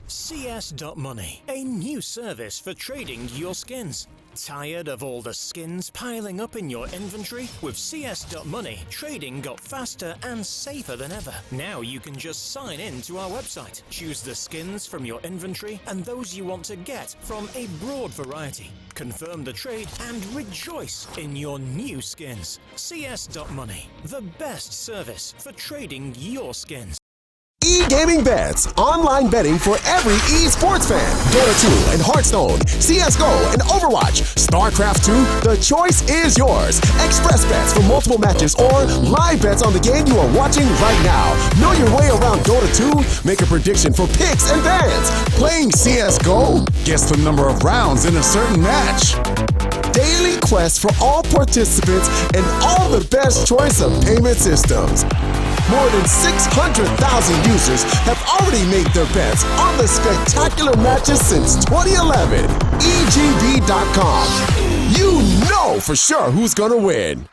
CS.Money, a new service for trading your skins. Tired of all the skins piling up in your inventory? With CS.Money, trading got faster and safer than ever. Now you can just sign in to our website, choose the skins from your inventory and those you want to get from a broad variety. Confirm the trade and rejoice in your new skins. CS.Money, the best service for trading your skins. E-Gaming Bets, online betting for every esports fan. Dota 2 and Hearthstone, CSGO and Overwatch, StarCraft 2, the choice is yours. Express bets for multiple matches or live bets on the game you are watching right now. Know your way around Dota 2? Make a prediction for picks and bans. Playing CSGO? Guess the number of rounds in a certain match. Daily quests for all participants and all the best choice of payment systems. More than 600,000 users have already made their bets on the spectacular matches since 2011. EGB.com. You know for sure who's gonna win.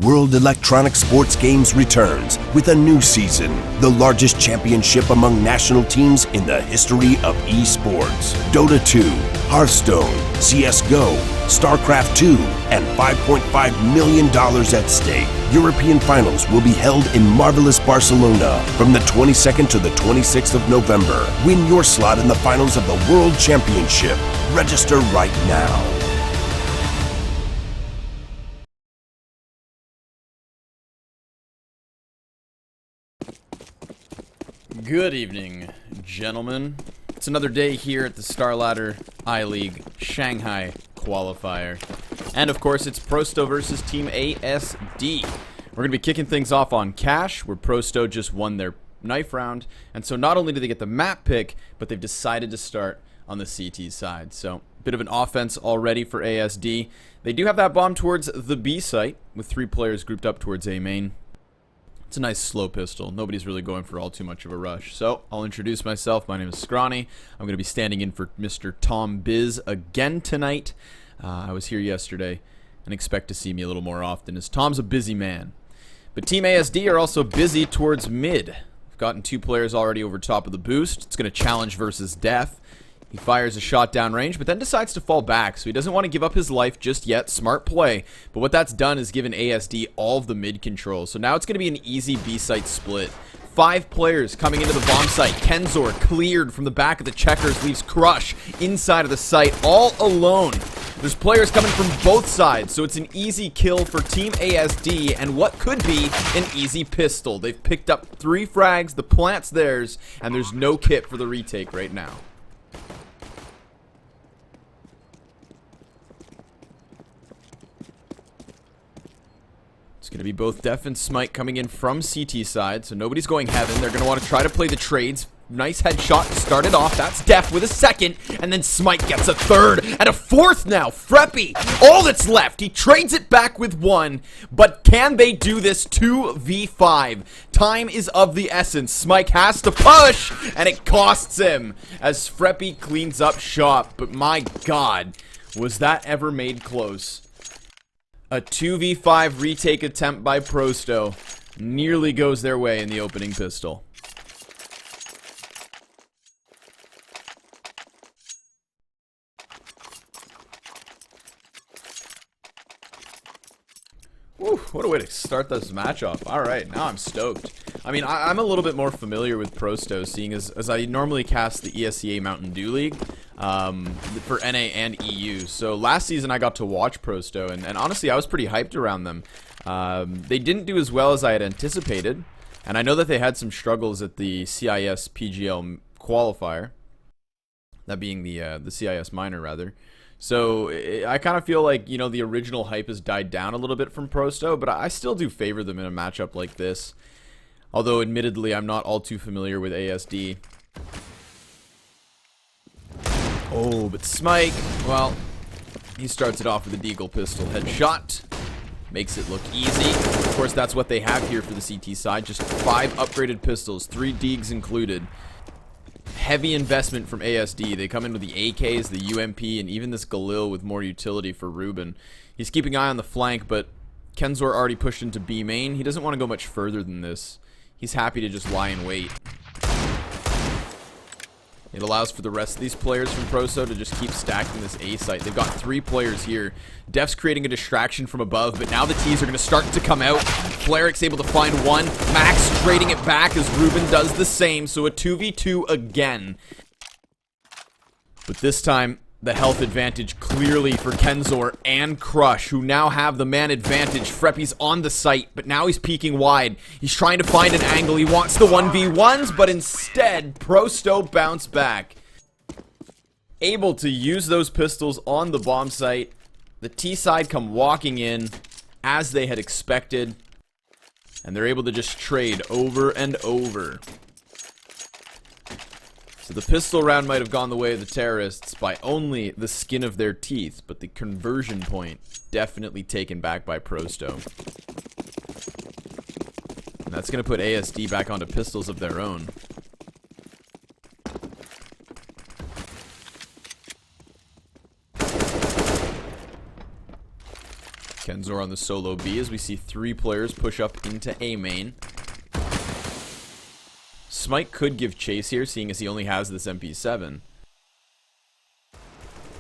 World Electronic Sports Games returns with a new season, the largest championship among national teams in the history of esports. Dota 2, Hearthstone, CSGO, StarCraft 2, and $5.5 million at stake. European finals will be held in marvelous Barcelona from the 22nd to the 26th of November. Win your slot in the finals of the World Championship. Register right now. Good evening, gentlemen. It's another day here at the StarLadder I-League Shanghai Qualifier. And of course, it's Prosto versus Team ASD. We're going to be kicking things off on Cash, where Prosto just won their knife round. And so not only do they get the map pick, but they've decided to start on the CT side. So, a bit of an offense already for ASD. They do have that bomb towards the B site, with 3 players grouped up towards A main. It's a nice slow pistol. Nobody's really going for all too much of a rush. So, I'll introduce myself. My name is Scrawny. I'm going to be standing in for Mr. Tom Biz again tonight. I was here yesterday and expect to see me a little more often, as Tom's a busy man. But Team ASD are also busy towards mid. We've gotten 2 players already over top of the boost. It's going to challenge versus death. He fires a shot down range, but then decides to fall back, so he doesn't want to give up his life just yet. Smart play. But what that's done is given ASD all of the mid control. So now it's going to be an easy B-site split. 5 players coming into the bomb site. Kenzor cleared from the back of the checkers, leaves Crush inside of the site all alone. There's players coming from both sides, so it's an easy kill for Team ASD and what could be an easy pistol. They've picked up 3 frags, the plant's theirs, and there's no kit for the retake right now. It's going to be both Def and Smite coming in from CT side, so nobody's going heaven. They're going to want to try to play the trades. Nice headshot to start it off. That's Def with a second, and then Smite gets a third, and a fourth now. Freppy, all that's left. He trades it back with 1, but can they do this 2v5? Time is of the essence. Smite has to push, and it costs him as Freppy cleans up shop. But my God, was that ever made close? A 2v5 retake attempt by Prosto nearly goes their way in the opening pistol. Whew, what a way to start this match off. Alright, now I'm stoked. I mean, I'm a little bit more familiar with Prosto, seeing as I normally cast the ESEA Mountain Dew League for NA and EU. So last season I got to watch Prosto, and honestly I was pretty hyped around them. They didn't do as well as I had anticipated, and I know that they had some struggles at the CIS PGL Qualifier, that being the CIS minor rather. So I kind of feel like, you know, the original hype has died down a little bit from Prosto, but I still do favor them in a matchup like this. Although, admittedly, I'm not all too familiar with ASD. Oh, but Smike, well, he starts it off with a Deagle pistol headshot. Makes it look easy. Of course, that's what they have here for the CT side. Just 5 upgraded pistols, 3 Deags included. Heavy investment from ASD. They come in with the AKs, the UMP, and even this Galil with more utility for Ruben. He's keeping eye on the flank, but Kenzor already pushed into B main. He doesn't want to go much further than this. He's happy to just lie in wait. It allows for the rest of these players from Proso to just keep stacking this A site. They've got 3 players here. Def's creating a distraction from above, but now the T's are going to start to come out. Flaric's able to find one. Max trading it back as Ruben does the same, so a 2v2 again. But this time, the health advantage clearly for Kenzor and Crush, who now have the man advantage. Freppy's on the site, but now he's peeking wide. He's trying to find an angle. He wants the 1v1s, but instead, Prosto bounced back. Able to use those pistols on the bomb site. The T side come walking in as they had expected, and they're able to just trade over and over. So the pistol round might have gone the way of the terrorists by only the skin of their teeth, but the conversion point definitely taken back by Prosto. And that's going to put ASD back onto pistols of their own. Kenzor on the solo B as we see 3 players push up into A main. Smite could give chase here, seeing as he only has this MP7.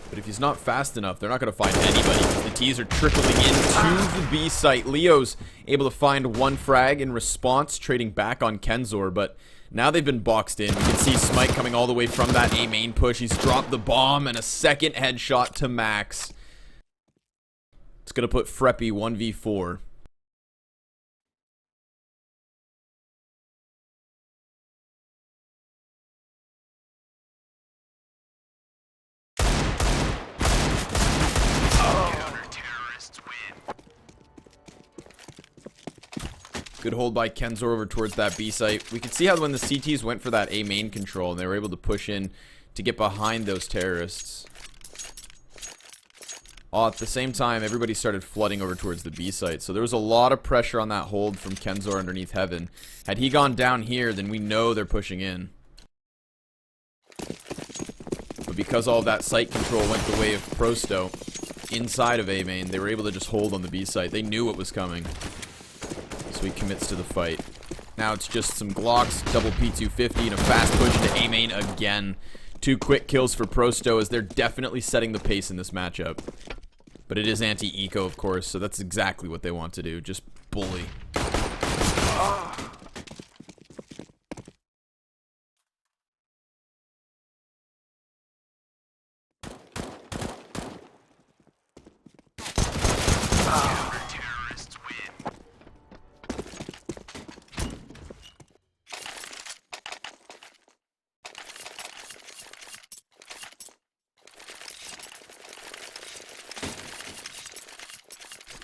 But if he's not fast enough, they're not going to find anybody. The T's are trickling into the B site. Leo's able to find 1 frag in response, trading back on Kenzor, but now they've been boxed in. You can see Smite coming all the way from that A main push. He's dropped the bomb and a second headshot to Max. It's going to put Freppy 1v4. Good hold by Kenzor over towards that B site. We can see how when the CTs went for that A main control and they were able to push in to get behind those terrorists. At the same time, everybody started flooding over towards the B site. So there was a lot of pressure on that hold from Kenzor underneath Heaven. Had he gone down here, then we know they're pushing in. But because all of that site control went the way of Prosto inside of A main, they were able to just hold on the B site. They knew what was coming. So he commits to the fight. Now it's just some Glocks, double P250, and a fast push into A main again. 2 quick kills for Prosto as they're definitely setting the pace in this matchup. But it is anti-eco, of course, so that's exactly what they want to do. Just bully.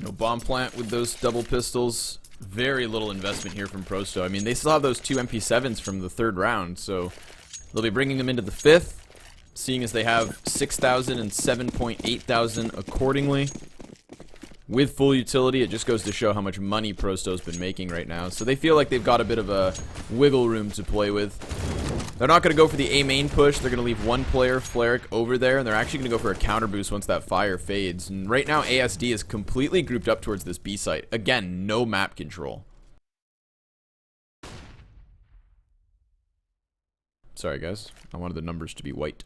No bomb plant with those double pistols. Very little investment here from Prosto. I mean, they still have those 2 MP7s from the 3rd round, so they'll be bringing them into the 5th, seeing as they have 6,000 and 7,800 accordingly. With full utility, it just goes to show how much money Prosto's been making right now. So they feel like they've got a bit of a wiggle room to play with. They're not going to go for the A main push. They're going to leave 1 player, Flaric, over there, and they're actually going to go for a counter boost once that fire fades. And right now, ASD is completely grouped up towards this B site. Again, no map control. Sorry, guys. I wanted the numbers to be white.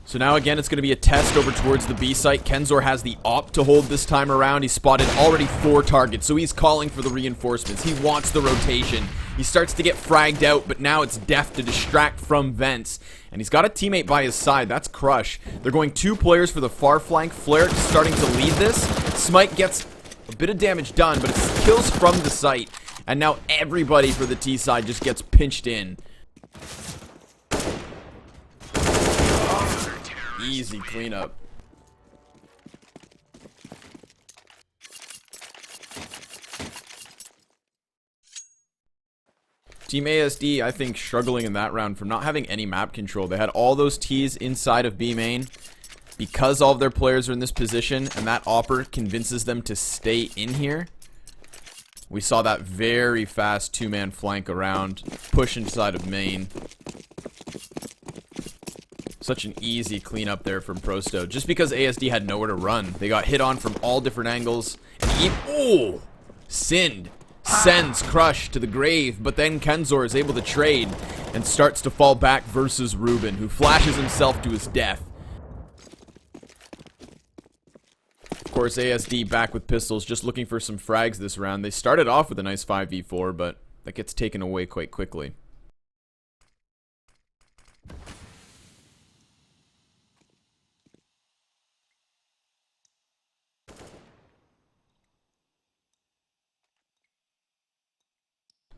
So now again, it's going to be a test over towards the B site. Kenzor has the op to hold this time around. He's spotted already 4 targets, so he's calling for the reinforcements. He wants the rotation. He starts to get fragged out, but now it's Def to distract from vents. And he's got a teammate by his side. That's Crush. They're going 2 players for the far flank. Flair starting to lead this. Smite gets a bit of damage done, but it's kills from the site. And now everybody for the T side just gets pinched in. easy cleanup. Team ASD, I think, struggling in that round from not having any map control. They had all those Ts inside of B main because all of their players are in this position, and that AWPer convinces them to stay in here. We saw that very fast two-man flank around, push inside of main. Such an easy cleanup there from Prosto. Just because ASD had nowhere to run. They got hit on from all different angles. And oh! Sind sends Crush to the grave, but then Kenzor is able to trade and starts to fall back versus Ruben, who flashes himself to his death. Of course, ASD back with pistols, just looking for some frags this round. They started off with a nice 5v4, but that gets taken away quite quickly.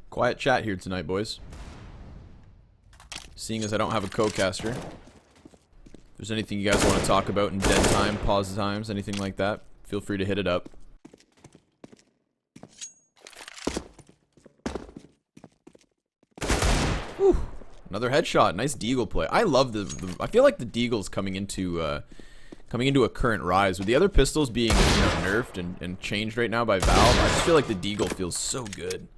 Quiet chat here tonight, boys. Seeing as I don't have a co-caster. If there's anything you guys want to talk about in dead time, pause times, anything like that, feel free to hit it up. Whew. Another headshot. Nice deagle play. I love the I feel like the deagle's coming into a current rise. With the other pistols being, nerfed and changed right now by Valve, I just feel like the deagle feels so good.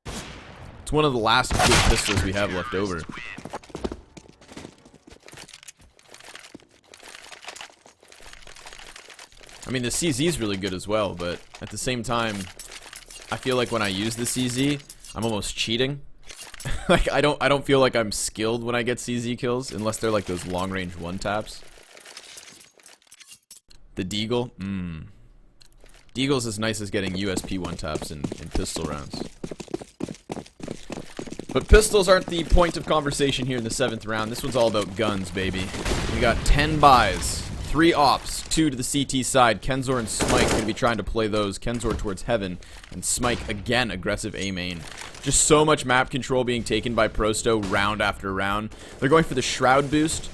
It's one of the last good pistols we have left over. I mean, the CZ is really good as well, but at the same time, I feel like when I use the CZ, I'm almost cheating. Like, I don't feel like I'm skilled when I get CZ kills, unless they're like those long-range one-taps. The deagle? Deagle's as nice as getting USP one-taps in pistol rounds. But pistols aren't the point of conversation here in the 7th round. This one's all about guns, baby. We got 10 buys, 3 ops, 2 to the CT side. Kenzor and Smike going to be trying to play those. Kenzor towards heaven, and Smike, again, aggressive A main. Just so much map control being taken by Prosto round after round. They're going for the Shroud boost,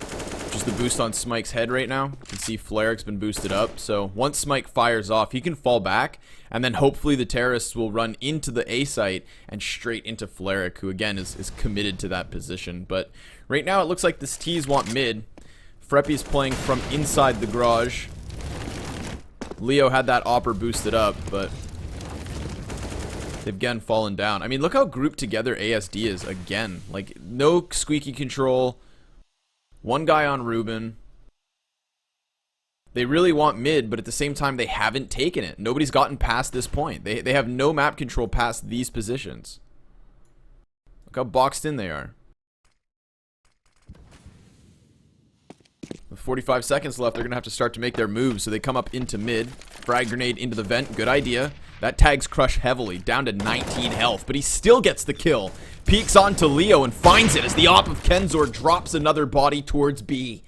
which is the boost on Smike's head right now. You can see Flaric's been boosted up. So once Smike fires off, he can fall back, and then hopefully the terrorists will run into the A site and straight into Flaric, who again is committed to that position. But right now it looks like this T's want mid. Freppy's playing from inside the garage. Leo had that AWPer boosted up, but they've again fallen down. I mean, look how grouped together ASD is again. Like, no squeaky control. One guy on Ruben. They really want mid, but at the same time, they haven't taken it. Nobody's gotten past this point. They have no map control past these positions. Look how boxed in they are. With 45 seconds left, they're going to have to start to make their moves, so they come up into mid. Frag grenade into the vent. Good idea. That tags Crush heavily, down to 19 health, but he still gets the kill. Peeks onto Leo and finds it as the op of Kenzor drops another body towards B.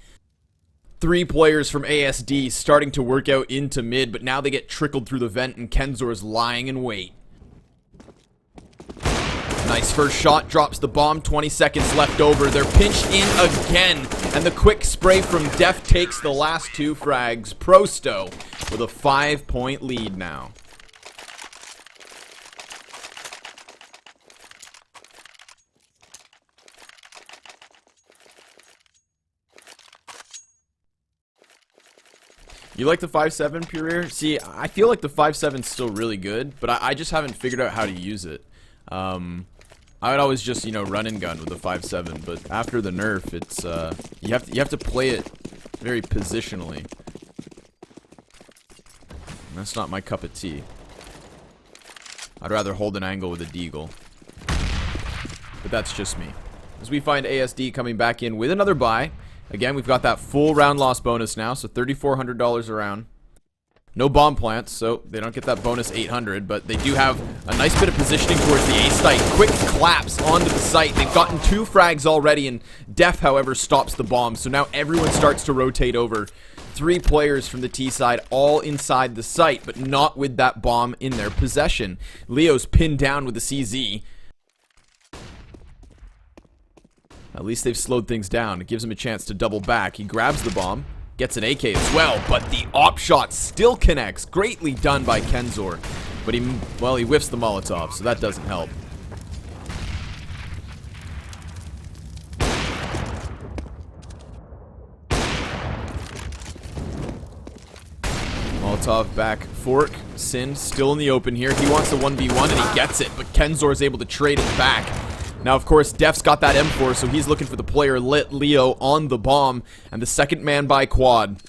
3 players from ASD starting to work out into mid, but now they get trickled through the vent and Kenzor's lying in wait. Nice first shot, drops the bomb, 20 seconds left over. They're pinched in again, and the quick spray from Def takes the last 2 frags. Prosto with a 5-point lead now. You like the 5.7 Puree? See, I feel like the 5.7's still really good, but I just haven't figured out how to use it. I would always just, run and gun with the 5.7, but after the nerf, it's you have to play it very positionally. And that's not my cup of tea. I'd rather hold an angle with a deagle. But that's just me. As we find ASD coming back in with another buy. Again, we've got that full round loss bonus now, so $3,400 a round. No bomb plants, so they don't get that bonus 800, but they do have a nice bit of positioning towards the A site. Quick collapse onto the site. They've gotten 2 frags already, and Def, however, stops the bomb. So now everyone starts to rotate over. 3 players from the T side, all inside the site, but not with that bomb in their possession. Leo's pinned down with the CZ. At least they've slowed things down. It gives him a chance to double back. He grabs the bomb, gets an AK as well, but the op shot still connects. Greatly done by Kenzor. But he whiffs the Molotov, so that doesn't help. Molotov back, Fork, Sin still in the open here. He wants a 1v1 and he gets it, but Kenzor is able to trade it back. Now, of course, Def's got that M4, so he's looking for the player lit Leo on the bomb, and the second man by quad.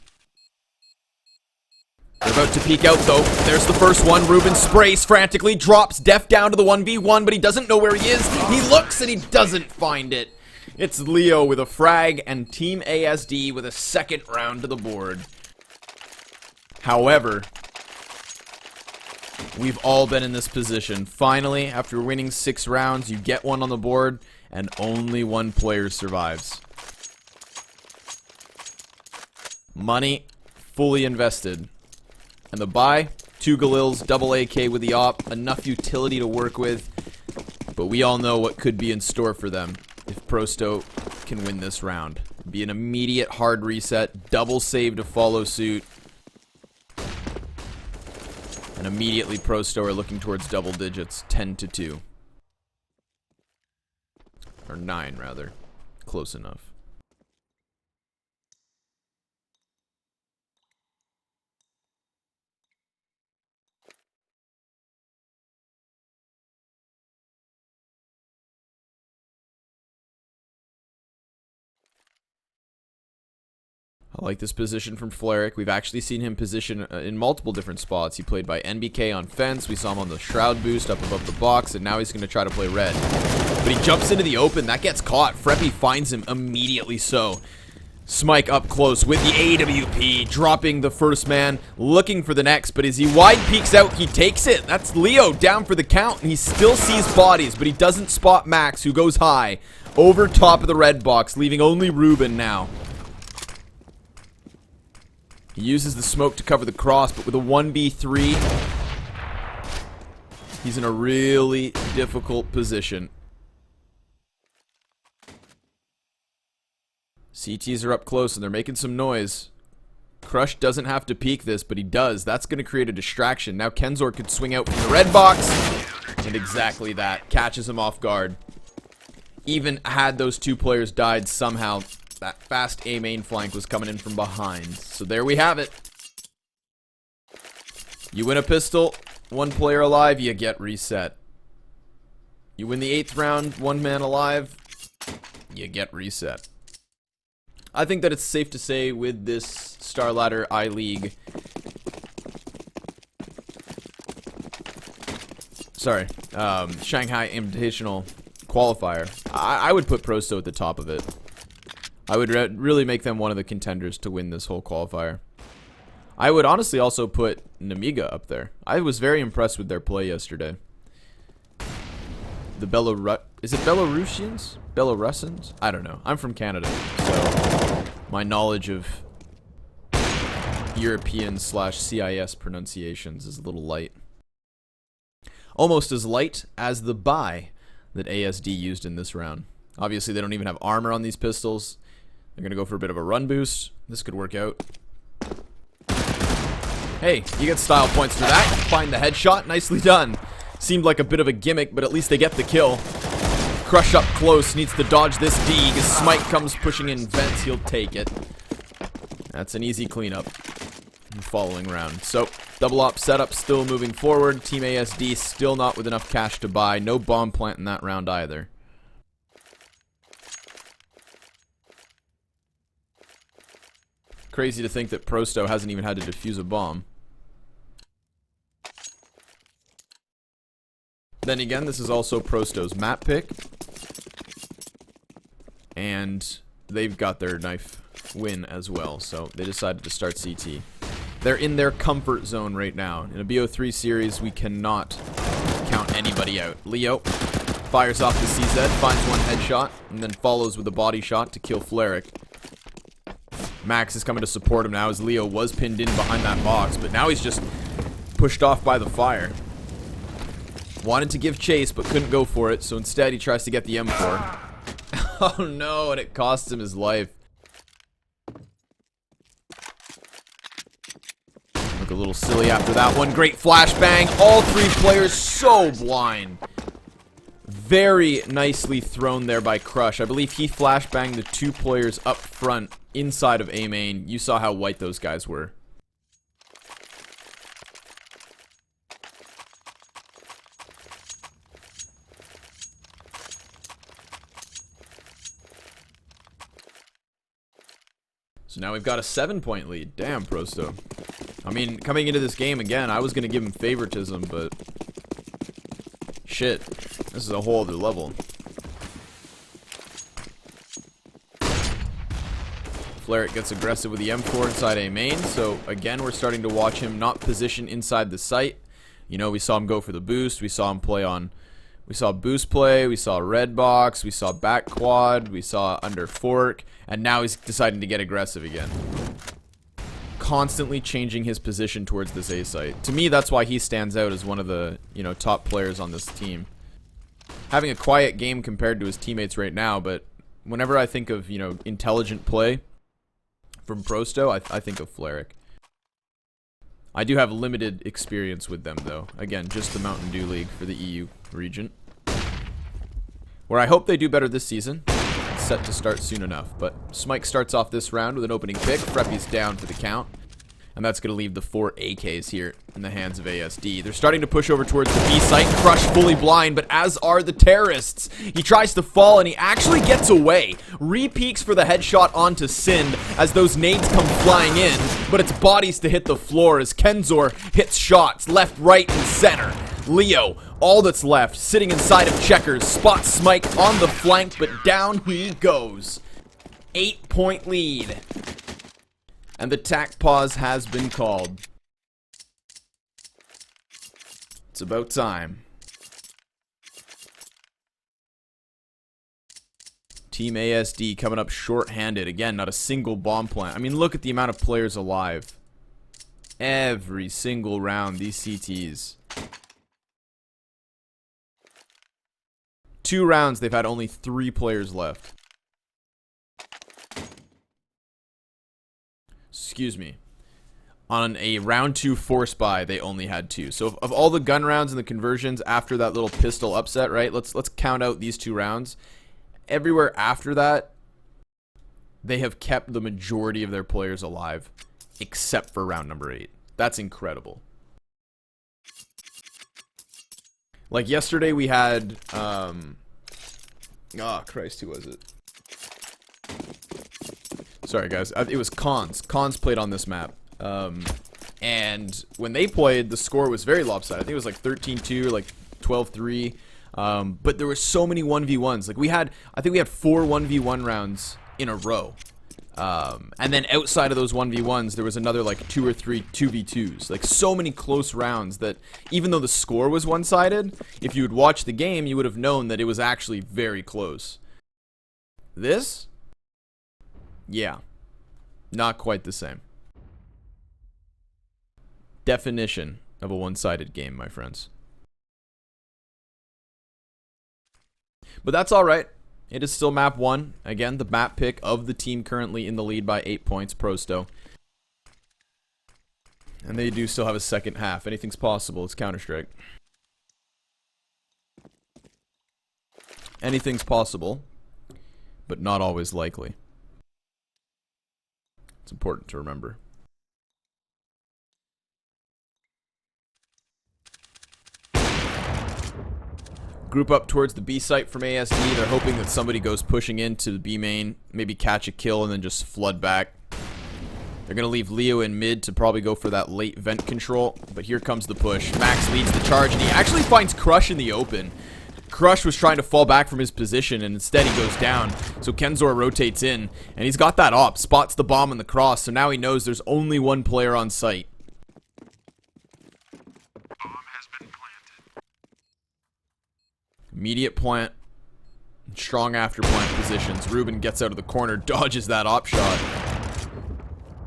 They're about to peek out, though. There's the first one. Ruben sprays frantically, drops Def down to the 1v1, but he doesn't know where he is. He looks and he doesn't find it. It's Leo with a frag and Team ASD with a second round to the board. However, we've all been in this position. Finally, after winning 6 rounds, you get one on the board, and only one player survives. Money fully invested. And the buy, 2 Galils, double AK with the op, enough utility to work with. But we all know what could be in store for them if Prosto can win this round. Be an immediate hard reset, double save to follow suit. And immediately Prosto are looking towards double digits, 10-2. Or 9, rather. Close enough. I like this position from Fleric. We've actually seen him position in multiple different spots. He played by NBK on fence. We saw him on the Shroud boost up above the box, and now he's going to try to play red. But he jumps into the open. That gets caught. Freppy finds him immediately so. Smike up close with the AWP, dropping the first man, looking for the next, but as he wide peeks out, he takes it. That's Leo down for the count, and he still sees bodies, but he doesn't spot Max, who goes high over top of the red box, leaving only Ruben now. He uses the smoke to cover the cross, but with a 1v3, he's in a really difficult position. CTs are up close, and they're making some noise. Crush doesn't have to peek this, but he does. That's going to create a distraction. Now Kenzor could swing out from the red box, and exactly that. Catches him off guard. Even had those 2 players died somehow, that fast A main flank was coming in from behind. So there we have it. You win a pistol, 1 player alive, you get reset. You win the 8th round, 1 man alive, you get reset. I think that it's safe to say with this Star Ladder I-League, Shanghai Invitational Qualifier, I would put Prosto at the top of it. I would really make them one of the contenders to win this whole qualifier. I would honestly also put Namiga up there. I was very impressed with their play yesterday. The is it Belarusians? Belarusians? I don't know. I'm from Canada, so my knowledge of European/CIS pronunciations is a little light. Almost as light as the buy that ASD used in this round. Obviously, they don't even have armor on these pistols. They're going to go for a bit of a run boost. This could work out. Hey, you get style points for that. Find the headshot. Nicely done. Seemed like a bit of a gimmick, but at least they get the kill. Crush up close. Needs to dodge this Deeg. As Smite comes pushing in vents, he'll take it. That's an easy cleanup in the following round. So, double op setup still moving forward. Team ASD still not with enough cash to buy. No bomb plant in that round either. Crazy to think that Prosto hasn't even had to defuse a bomb. Then again, this is also Prosto's map pick. And they've got their knife win as well, so they decided to start CT. They're in their comfort zone right now. In a BO3 series, we cannot count anybody out. Leo fires off the CZ, finds 1 headshot, and then follows with a body shot to kill Fleric. Max is coming to support him now as Leo was pinned in behind that box, but now he's just pushed off by the fire. Wanted to give chase, but couldn't go for it, so instead he tries to get the M4. Oh no, and it costs him his life. Look a little silly after that one. Great flashbang. All three players so blind. Very nicely thrown there by Crush. I believe he flashbanged the two players up front inside of A main. You saw how white those guys were. So now we've got a 7-point lead. Damn, Prosto. I mean, coming into this game again, I was going to give him favoritism, but shit, this is a whole other level. Flarik gets aggressive with the M4 inside A main, so again, we're starting to watch him not position inside the site. You know, we saw him go for the boost, we saw him play on... We saw boost play, we saw red box, we saw back quad, we saw under fork, and now he's deciding to get aggressive again. Constantly changing his position towards this A site. To me, that's why he stands out as one of the, you know, top players on this team. Having a quiet game compared to his teammates right now, but whenever I think of, you know, intelligent play from Prosto, I think of Flarik. I do have limited experience with them, though. Again, just the Mountain Dew League for the EU region. Where I hope they do better this season. It's set to start soon enough. But Smike starts off this round with an opening pick. Freppy's down for the count. And that's going to leave the 4 AKs here in the hands of ASD. They're starting to push over towards the B site. Crush fully blind, but as are the terrorists. He tries to fall, and he actually gets away. Re-peeks for the headshot onto Sind as those nades come flying in, but it's bodies to hit the floor as Kenzor hits shots left, right, and center. Leo, all that's left, sitting inside of Checkers, spots Smike on the flank, but down he goes. 8-point lead. And the tack pause has been called. It's about time. Team ASD coming up short-handed. Again, not a single bomb plant. I mean, look at the amount of players alive. Every single round, these CTs. 2 rounds, they've had only 3 players left. Excuse me. On a round 2 force buy, they only had 2. So of all the gun rounds and the conversions after that little pistol upset, right? Let's count out these 2 rounds. Everywhere after that, they have kept the majority of their players alive, except for round number 8. That's incredible. Like yesterday, we had Christ, who was it? Sorry, guys. It was Cons. Cons played on this map. And when they played, the score was very lopsided. I think it was like 13-2 or like 12-3. But there were so many 1v1s. Like I think we had 4 1v1 rounds in a row. And then outside of those 1v1s, there was another like 2 or 3 2v2s. Like so many close rounds that even though the score was one-sided, if you had watched the game, you would have known that it was actually very close. This? Yeah. Not quite the same. Definition of a one-sided game, my friends. But that's alright. It is still map 1. Again, the map pick of the team currently in the lead by 8 points, Prosto. And they do still have a second half. Anything's possible. It's Counter-Strike. Anything's possible, but not always likely. It's important to remember. Group up towards the B site from ASD. They're hoping that somebody goes pushing into the B main, maybe catch a kill, and then just flood back. They're going to leave Leo in mid to probably go for that late vent control. But here comes the push. Max leads the charge, and he actually finds Crush in the open. Crush was trying to fall back from his position, and instead he goes down. So Kenzor rotates in, and he's got that op. Spots the bomb in the cross, so now he knows there's only one player on site. Immediate plant. Strong after plant positions. Ruben gets out of the corner, dodges that op shot.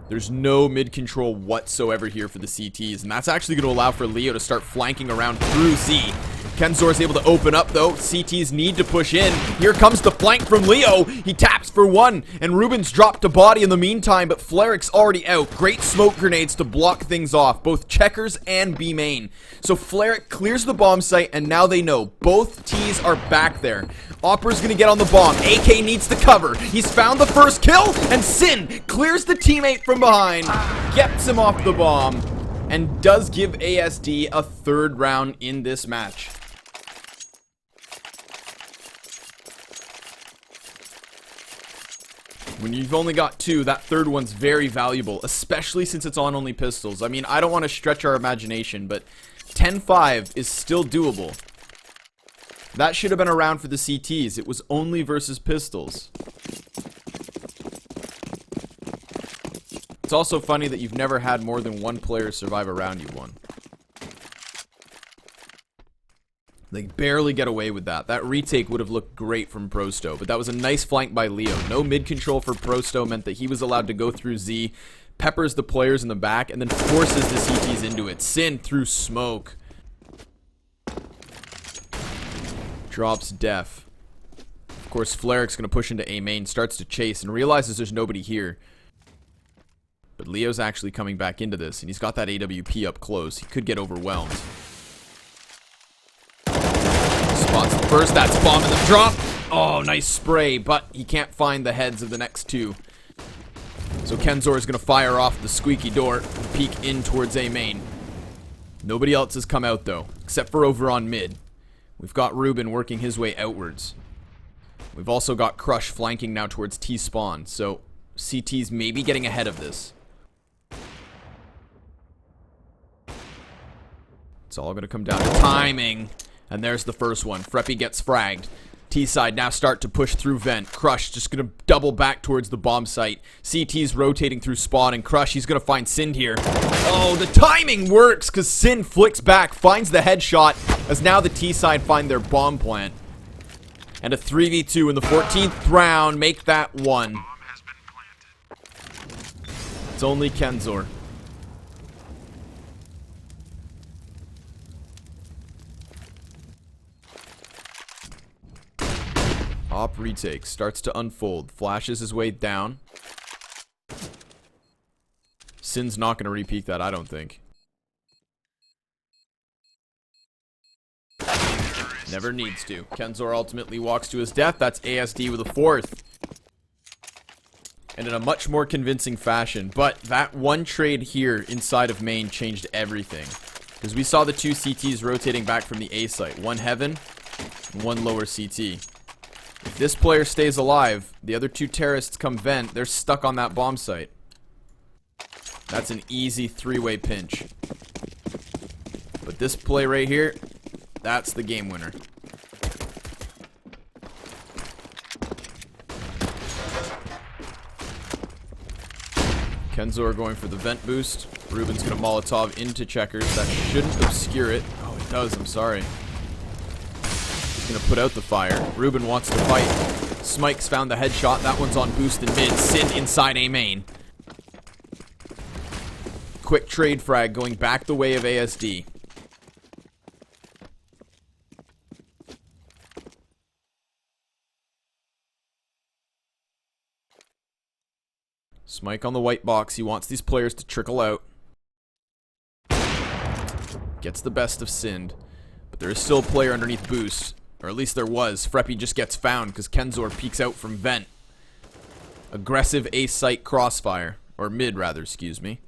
There's no mid control whatsoever here for the CTs, and that's actually going to allow for Leo to start flanking around through Z. Kenzor is able to open up, though. CTs need to push in. Here comes the flank from Leo. He taps for one, and Ruben's dropped a body in the meantime, but Flaric's already out. Great smoke grenades to block things off, both checkers and B main. So Flaric clears the bomb site, and now they know both T's are back there. Opera's gonna get on the bomb. AK needs to cover. He's found the first kill, and Sin clears the teammate from behind, gets him off the bomb, and does give ASD a third round in this match. When you've only got two, that third one's very valuable, especially since it's on only pistols. I mean, I don't want to stretch our imagination, but 10-5 is still doable. That should have been a round for the CTs. It was only versus pistols. It's also funny that you've never had more than one player survive a round you won. They barely get away with that. That retake would have looked great from Prosto, but that was a nice flank by Leo. No mid control for Prosto meant that he was allowed to go through Z, peppers the players in the back, and then forces the CTs into it. Sin through smoke. Drops Def. Of course, Flaric's going to push into A main, starts to chase, and realizes there's nobody here. But Leo's actually coming back into this, and he's got that AWP up close. He could get overwhelmed. Spots the first, that's bomb in the drop. Oh, nice spray, but he can't find the heads of the next two. So Kenzor is going to fire off the squeaky door and peek in towards A main. Nobody else has come out, though, except for over on mid. We've got Ruben working his way outwards. We've also got Crush flanking now towards T-spawn, so CT's maybe getting ahead of this. It's all going to come down to timing. And there's the first one. Freppy gets fragged. T-side now start to push through vent. Crush just going to double back towards the bomb site. CT's rotating through spawn, and Crush, he's going to find Sin here. Oh, the timing works because Sin flicks back, finds the headshot, as now the T-side find their bomb plant. And a 3v2 in the 14th round. Make that one. It's only Kenzor. Op retake starts to unfold. Flashes his way down. Sin's not going to repeat that, I don't think. Never needs to. Kenzor ultimately walks to his death. That's ASD with a fourth. And in a much more convincing fashion. But that one trade here inside of main changed everything. Because we saw the two CTs rotating back from the A site. One heaven, and one lower CT. If this player stays alive, the other two terrorists come vent, they're stuck on that bomb site. That's an easy three-way pinch. But this play right here, that's the game winner. Kenzor going for the vent boost. Ruben's going to Molotov into checkers. That shouldn't obscure it. Oh, it does, I'm sorry. Gonna put out the fire. Ruben wants to fight. Smike's found the headshot. That one's on boost in mid. Sin inside A main. Quick trade frag going back the way of ASD. Smike on the white box. He wants these players to trickle out. Gets the best of Sind. But there is still a player underneath boost. Or at least there was. Freppy just gets found because Kenzor peeks out from vent. Aggressive A-site crossfire. Or mid, rather, excuse me.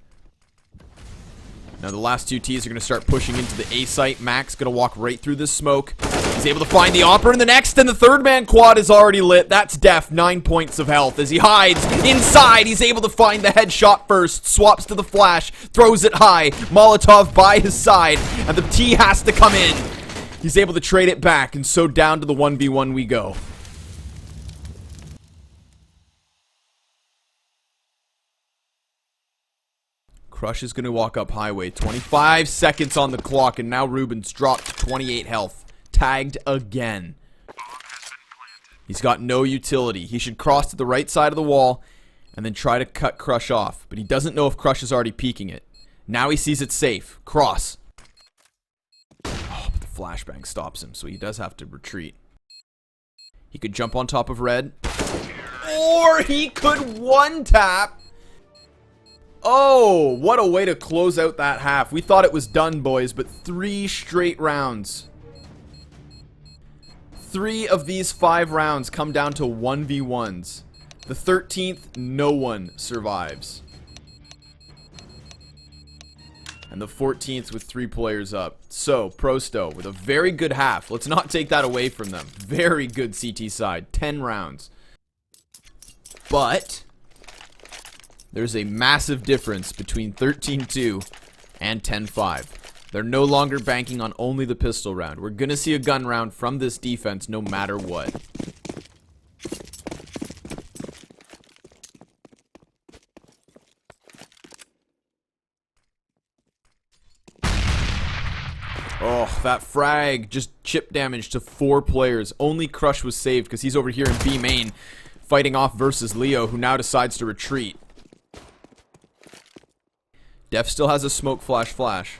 Now the last two T's are going to start pushing into the A-site. Max going to walk right through this smoke. He's able to find the Opera in the next, and the third man quad is already lit. That's Def, 9 points of health. As he hides inside, he's able to find the headshot first. Swaps to the flash, throws it high. Molotov by his side, and the T has to come in. He's able to trade it back, and so down to the 1v1 we go. Crush is going to walk up highway. 25 seconds on the clock, and now Ruben's dropped to 28 health. Tagged again. He's got no utility. He should cross to the right side of the wall and then try to cut Crush off. But he doesn't know if Crush is already peeking it. Now he sees it safe. Cross. Oh, but the flashbang stops him, so he does have to retreat. He could jump on top of red. Or he could one-tap. Oh, what a way to close out that half. We thought it was done, boys, but 3 straight rounds. 3 of these 5 rounds come down to 1v1s. The 13th, no one survives. And the 14th with 3 players up. So, Prosto with a very good half. Let's not take that away from them. Very good CT side. 10 rounds. But there's a massive difference between 13-2 and 10-5. They're no longer banking on only the pistol round. We're going to see a gun round from this defense no matter what. Oh, that frag just chip damage to 4 players. Only Crush was saved because he's over here in B main fighting off versus Leo, who now decides to retreat. Def still has a smoke flash.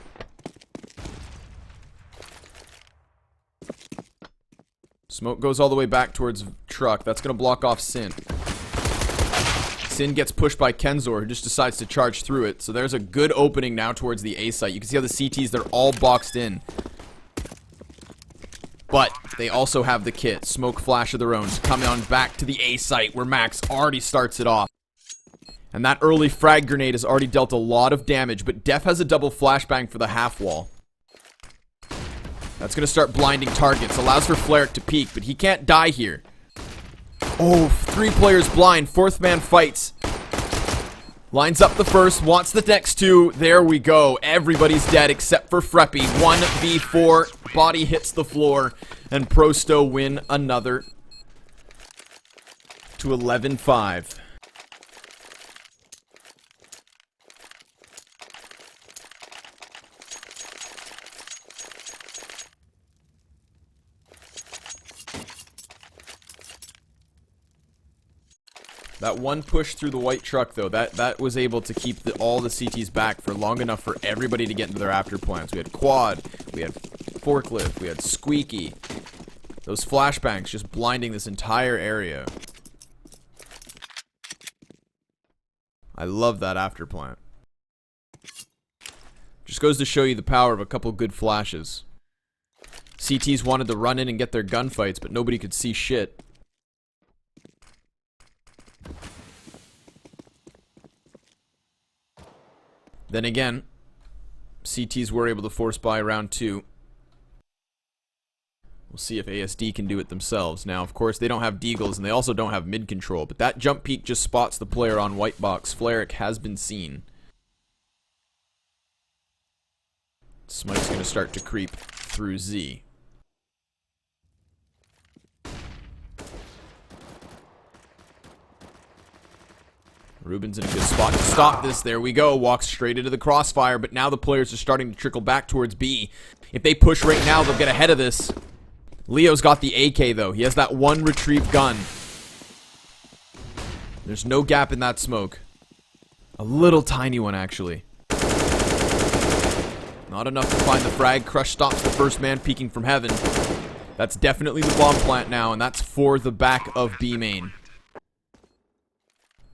Smoke goes all the way back towards truck. That's going to block off Sin. Sin gets pushed by Kenzor, who just decides to charge through it. So there's a good opening now towards the A site. You can see how the CTs, they're all boxed in. But they also have the kit. Smoke flash of their own to come on back to the A site where Max already starts it off. And that early frag grenade has already dealt a lot of damage, but Def has a double flashbang for the half wall. That's going to start blinding targets. Allows for Flarek to peek, but he can't die here. Oh, 3 players blind. 4th man fights. Lines up the first, wants the next 2. There we go. Everybody's dead except for Freppy. 1v4. Body hits the floor. And Prosto win another to 11-5. That one push through the white truck, though, that was able to keep all the CTs back for long enough for everybody to get into their after plans. We had Quad, we had Forklift, we had Squeaky. Those flashbangs just blinding this entire area. I love that after plant. Just goes to show you the power of a couple good flashes. CTs wanted to run in and get their gunfights, but nobody could see shit. Then again, CTs were able to force buy round 2. We'll see if ASD can do it themselves. Now, of course, they don't have deagles, and they also don't have mid control, but that jump peek just spots the player on white box. Flarek has been seen. Smite's going to start to creep through Z. Ruben's in a good spot to stop this. There we go. Walks straight into the crossfire, but now the players are starting to trickle back towards B. If they push right now, they'll get ahead of this. Leo's got the AK, though. He has that one retrieved gun. There's no gap in that smoke. A little tiny one, actually. Not enough to find the frag. Crush stops the first man peeking from heaven. That's definitely the bomb plant now, and that's for the back of B main.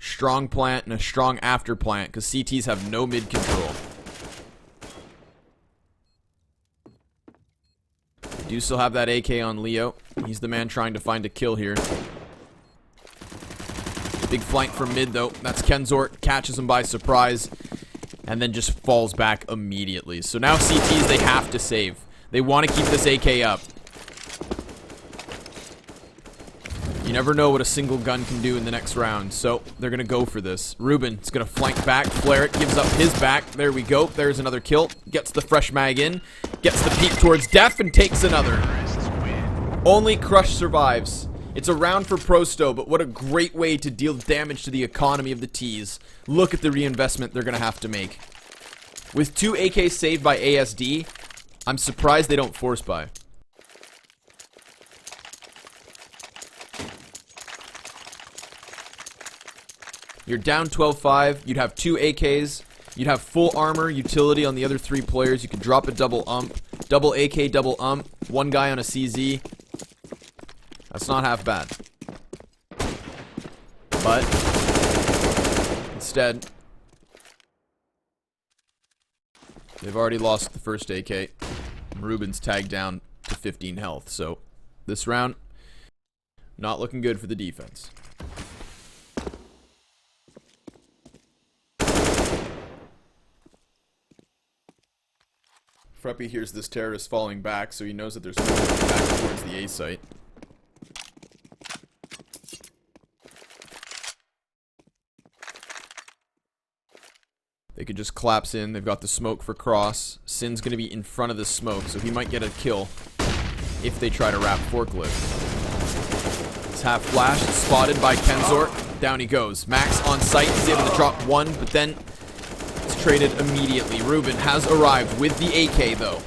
Strong plant and a strong after plant, because CTs have no mid control. They do still have that AK on Leo. He's the man trying to find a kill here. Big flank from mid, though. That's Kenzort. Catches him by surprise. And then just falls back immediately. So now CTs, they have to save. They want to keep this AK up. You never know what a single gun can do in the next round, so they're going to go for this. Ruben's going to flank back. Flarek gives up his back. There we go. There's another kill. Gets the fresh mag in. Gets the peek towards Def and takes another. Only Crush survives. It's a round for Prosto, but what a great way to deal damage to the economy of the T's. Look at the reinvestment they're going to have to make. With 2 AKs saved by ASD, I'm surprised they don't force buy. You're down 12-5. You'd have 2 AKs. You'd have full armor, utility on the other 3 players. You could drop a double ump. Double AK, double ump. 1 guy on a CZ. That's not half bad. But instead, they've already lost the first AK. Ruben's tagged down to 15 health. So this round, not looking good for the defense. Freppy hears this terrorist falling back, so he knows that there's movement back towards the A site. They could just collapse in. They've got the smoke for cross. Sin's going to be in front of the smoke, so he might get a kill if they try to wrap forklift. It's half flashed, spotted by Kenzor. Down he goes. Max on site. He's able to drop 1, but then it's traded immediately. Ruben has arrived with the AK, though.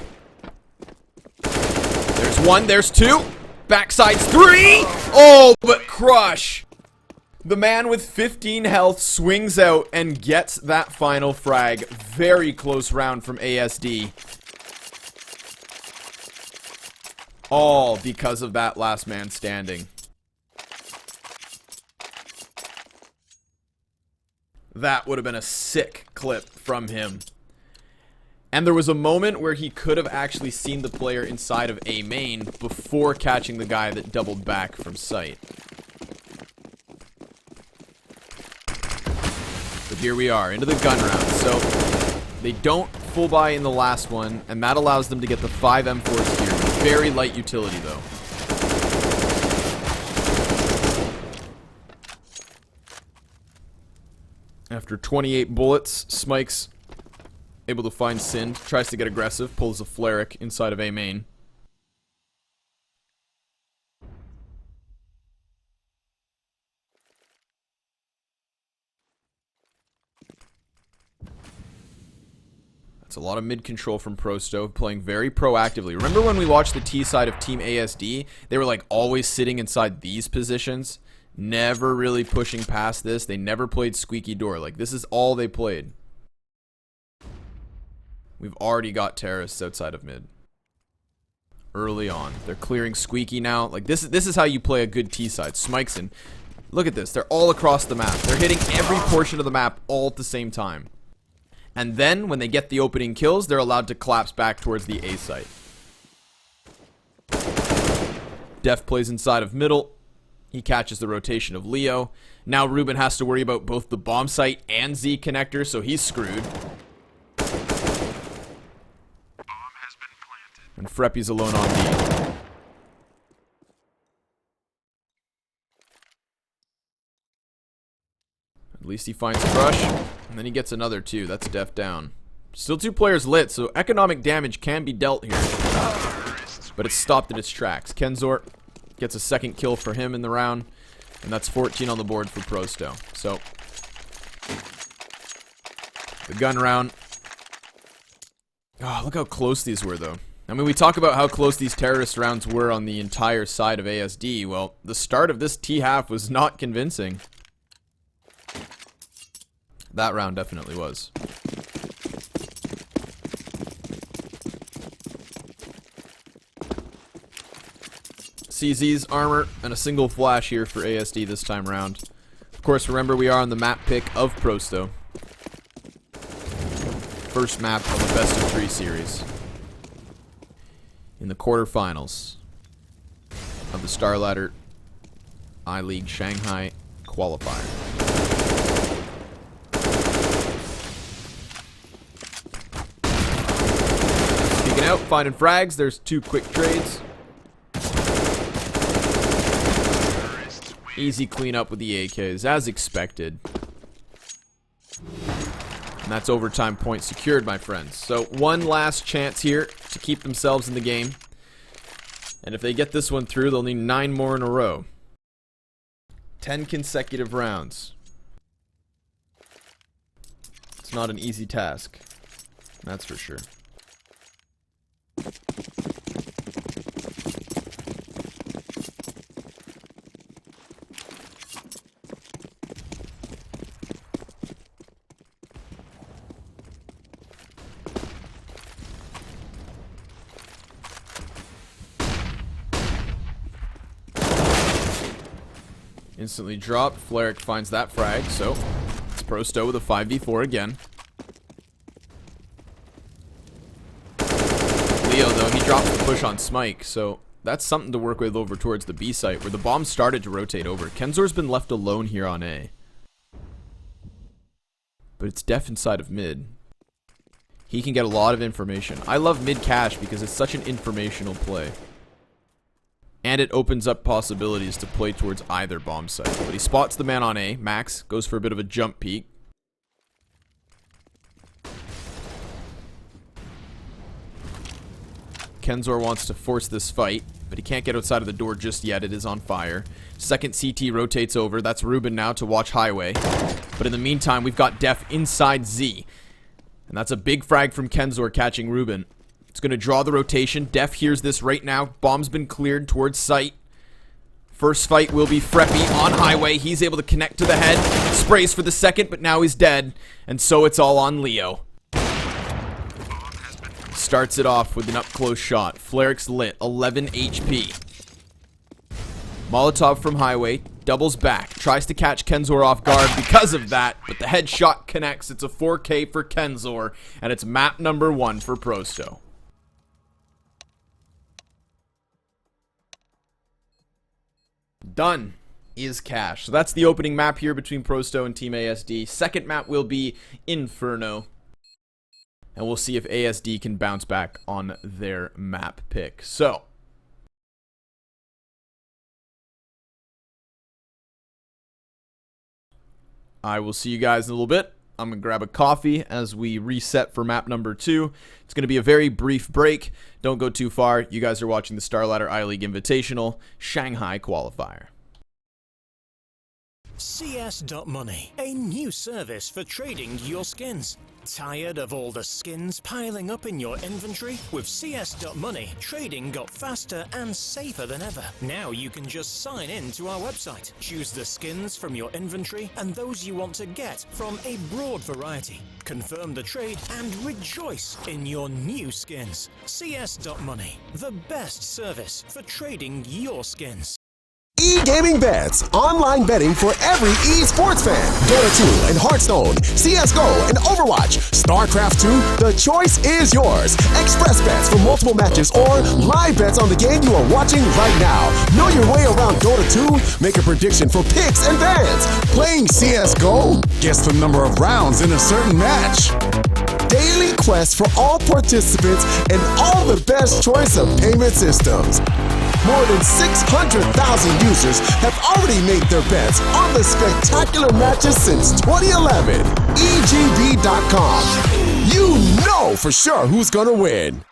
There's 1. There's 2. Backside's 3. Oh, but crush. The man with 15 health swings out and gets that final frag. Very close round from ASD. All because of that last man standing. That would have been a sick clip from him. And there was a moment where he could have actually seen the player inside of A main before catching the guy that doubled back from sight. But here we are, into the gun round. So they don't full buy in the last one, and that allows them to get the 5 M4s here. Very light utility, though. After 28 bullets, Smike's able to find Sin, tries to get aggressive, pulls a Fleric inside of A main. That's a lot of mid-control from Prosto, playing very proactively. Remember when we watched the T side of Team ASD? They were like always sitting inside these positions, never really pushing past this. They never played squeaky door. Like, this is all they played. We've already got terrorists outside of mid. Early on. They're clearing squeaky now. Like, this is how you play a good T side. Smikes in. Look at this. They're all across the map. They're hitting every portion of the map all at the same time. And then, when they get the opening kills, they're allowed to collapse back towards the A site. Def plays inside of middle. He catches the rotation of Leo. Now Ruben has to worry about both the bomb site and Z connector, so he's screwed. And Freppy's alone on B. At least he finds Crush. And then he gets another 2. That's Def down. Still 2 players lit, so economic damage can be dealt here. But it's stopped in its tracks. Kenzor gets a second kill for him in the round. And that's 14 on the board for Prosto. So, the gun round. Oh, look how close these were, though. I mean, we talk about how close these terrorist rounds were on the entire side of ASD. Well, the start of this T-half was not convincing. That round definitely was. CZ's armor and a single flash here for ASD this time round. Of course, remember we are on the map pick of Prosto. First map of the best of 3 series. In the quarterfinals of the Starladder I-League Shanghai Qualifier. Out, finding frags. There's 2 quick trades. Easy cleanup with the AKs, as expected. And that's overtime point secured, my friends. So, one last chance here to keep themselves in the game. And if they get this one through, they'll need 9 more in a row. 10 consecutive rounds. It's not an easy task. That's for sure. Instantly dropped. Fleric finds that frag, so it's Prosto with a 5v4 again. Leo, though, he drops the push on Smike, so that's something to work with over towards the B site, where the bomb started to rotate over. Kenzor's been left alone here on A. But it's Def inside of mid. He can get a lot of information. I love mid cache because it's such an informational play. And it opens up possibilities to play towards either bomb site. But he spots the man on A. Max goes for a bit of a jump peek. Kenzor wants to force this fight, but he can't get outside of the door just yet. It is on fire. Second CT rotates over. That's Ruben now to watch Highway. But in the meantime, we've got Def inside Z. And that's a big frag from Kenzor catching Ruben. It's going to draw the rotation. Def hears this right now. Bomb's been cleared towards site. First fight will be Freppy on Highway. He's able to connect to the head. Sprays for the second, but now he's dead. And so it's all on Leo. Starts it off with an up-close shot. Fleric's lit. 11 HP. Molotov from Highway. Doubles back. Tries to catch Kenzor off guard because of that. But the headshot connects. It's a 4K for Kenzor. And it's map number 1 for Prosto. Done is cash. So that's the opening map here between Prosto and Team ASD. Second map will be Inferno. And we'll see if ASD can bounce back on their map pick. So, I will see you guys in a little bit. I'm going to grab a coffee as we reset for map number 2. It's going to be a very brief break. Don't go too far. You guys are watching the StarLadder I-League Invitational Shanghai Qualifier. CS.Money, a new service for trading your skins. Tired of all the skins piling up in your inventory? With CS.Money, trading got faster and safer than ever. Now you can just sign in to our website, choose the skins from your inventory and those you want to get from a broad variety. Confirm the trade and rejoice in your new skins. CS.Money, the best service for trading your skins. E-gaming bets, online betting for every esports fan. Dota 2 and Hearthstone, CSGO and Overwatch, StarCraft 2, the choice is yours. Express bets for multiple matches or live bets on the game you are watching right now. Know your way around Dota 2? Make a prediction for picks and bans. Playing CSGO? Guess the number of rounds in a certain match. Daily quests for all participants and all the best choice of payment systems. More than 600,000 users have already made their bets on the spectacular matches since 2011. EGB.com. You know for sure who's gonna win.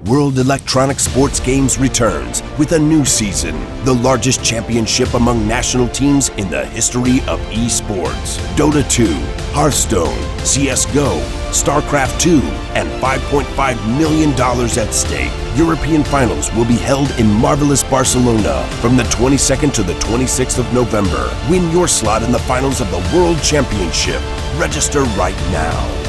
World Electronic Sports Games returns with a new season, the largest championship among national teams in the history of esports. Dota 2, Hearthstone, CSGO, StarCraft 2, and $5.5 million at stake. European finals will be held in marvelous Barcelona from the 22nd to the 26th of November. Win your slot in the finals of the World Championship. Register right now.